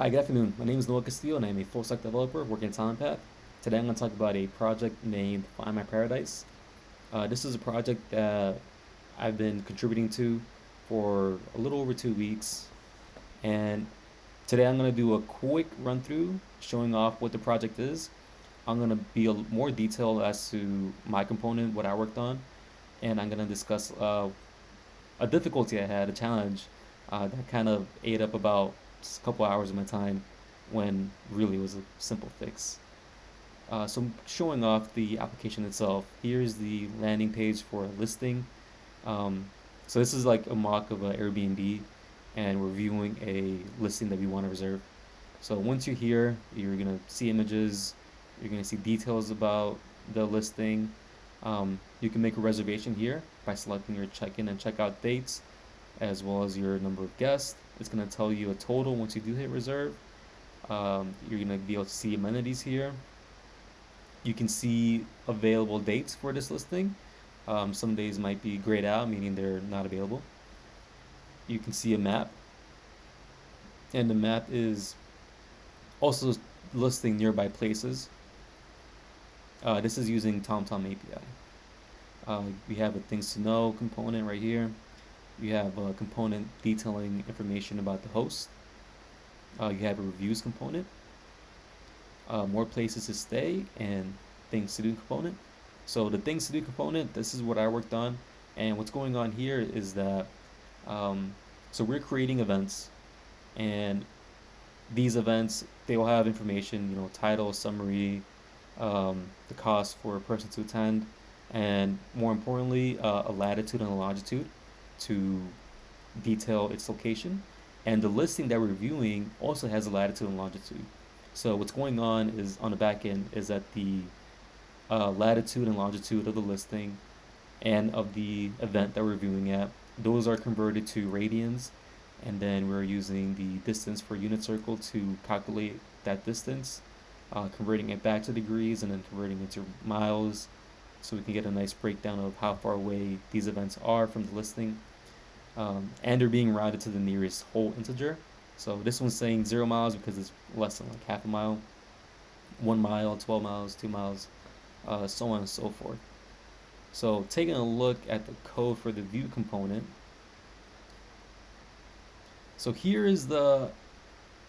Hi, good afternoon. My name is Noah Castillo, and I'm a full-stack developer working at TMAAP. Today, I'm going to talk about a project named Find My Paradise. This is a project that I've been contributing to for a little over 2 weeks, and today I'm going to do a quick run-through showing off what the project is. I'm going to be more detailed as to my component, what I worked on, and I'm going to discuss a difficulty I had, a challenge that kind of ate up about a couple hours of my time when really it was a simple fix. So I'm showing off the application itself. Here's the landing page for a listing. Um, so this is like a mock of an Airbnb, and we're viewing a listing that we want to reserve. So once you're here, you're gonna see images, you're gonna see details about the listing. You can make a reservation here by selecting your check-in and check-out dates, as well as your number of guests. It's gonna tell you a total once you do hit reserve. You're gonna be able to see amenities here. You can see available dates for this listing. Some days might be grayed out, meaning they're not available. You can see a map, and the map is also listing nearby places. This is using TomTom API. We have a things to know component right here. You have a component detailing information about the host. You have a reviews component, more places to stay, and things to do component. So the things to do component, this is what I worked on. And what's going on here is that, so we're creating events, and these events, they will have information, title, summary, the cost for a person to attend, and more importantly, a latitude and a longitude to detail its location. And the listing that we're viewing also has a latitude and longitude. So what's going on is on the back end is that the latitude and longitude of the listing and of the event that we're viewing at, those are converted to radians, and then we're using the distance for unit circle to calculate that distance, converting it back to degrees and then converting it to miles, so we can get a nice breakdown of how far away these events are from the listing. And they're being routed to the nearest whole integer. So this one's saying 0 miles because it's less than like half a mile, 1 mile, 12 miles, 2 miles, so on and so forth. So taking a look at the code for the view component. So here is the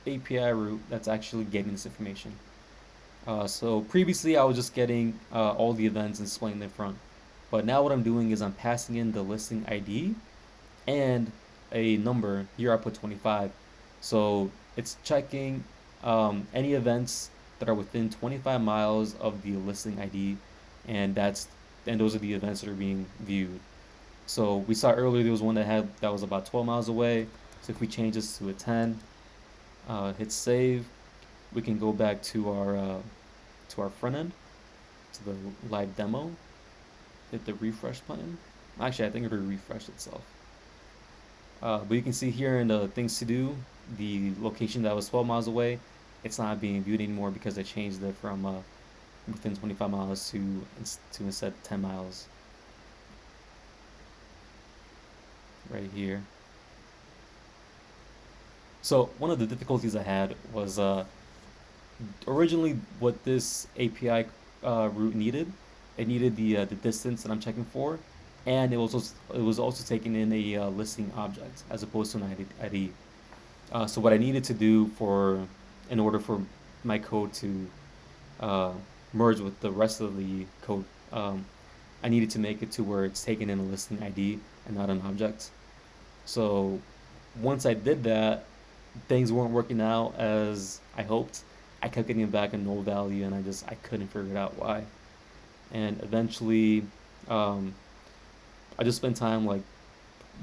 API route that's actually getting this information. So previously I was just getting all the events and displaying them front. But now what I'm doing is I'm passing in the listing ID and a number. Here I put 25. So it's checking any events that are within 25 miles of the listing ID, and those are the events that are being viewed. So we saw earlier there was one that was about 12 miles away. So if we change this to a 10, hit save, we can go back to our front end, to the live demo. Hit the refresh button. Actually, I think it'll refresh itself. But you can see here in the things to do, the location that was 12 miles away, it's not being viewed anymore because I changed it from within 25 miles to instead 10 miles. Right here. So one of the difficulties I had was originally what this API route needed. It needed the distance that I'm checking for, and it was also taking in a listing object as opposed to an ID. So what I needed to do in order for my code to uh, merge with the rest of the code, I needed to make it to where it's taking in a listing ID and not an object. So once I did that, things weren't working out as I hoped. I kept getting back a null value, and I couldn't figure out why. And eventually, um, I just spent time like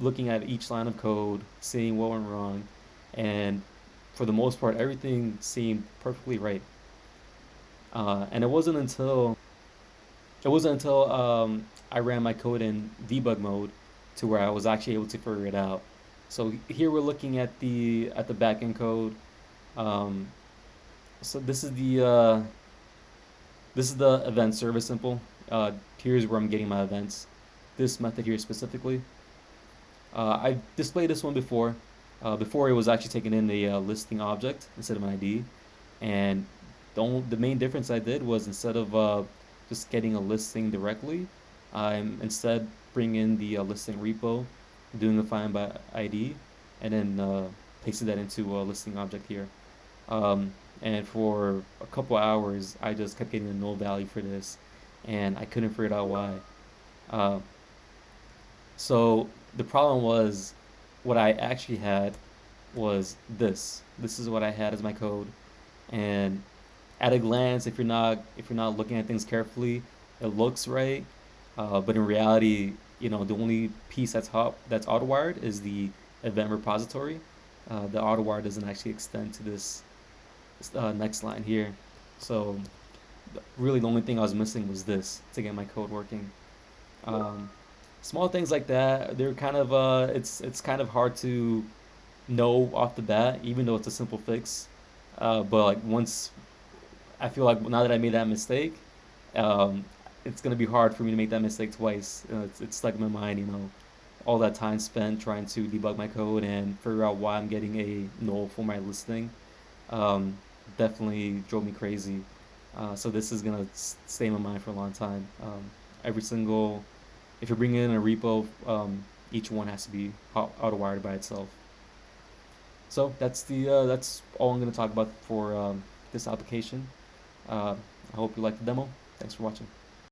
looking at each line of code, seeing what went wrong, and for the most part, everything seemed perfectly right. And it wasn't until I ran my code in debug mode to where I was actually able to figure it out. So here we're looking at the backend code. Um, so this is the event service simple. Here's where I'm getting my events. This method here specifically. I've displayed this one before. Before it was actually taking in the listing object instead of an ID, and the main difference I did was instead of just getting a listing directly, I'm instead bringing in the listing repo, doing a find by ID, and then pasting that into a listing object here. Um, and for a couple hours, I just kept getting a null value for this, and I couldn't figure out why. Uh, so the problem was, what I actually had was this. This is what I had as my code, and at a glance, if you're not looking at things carefully, it looks right, but in reality, the only piece that's auto-wired is the event repository. The auto-wire doesn't actually extend to this next line here. So really, the only thing I was missing was this to get my code working. Um, Small things like that, they're kind of it's kind of hard to know off the bat, even though it's a simple fix. But like once I feel like now that I made that mistake, um, it's gonna be hard for me to make that mistake twice. It's stuck in my mind, all that time spent trying to debug my code and figure out why I'm getting a null for my listing. Um, Definitely drove me crazy. So this is gonna stay in my mind for a long time. Every single, if you're bringing in a repo, each one has to be auto-wired by itself. So that's all I'm gonna talk about for this application. I hope you liked the demo. Thanks for watching.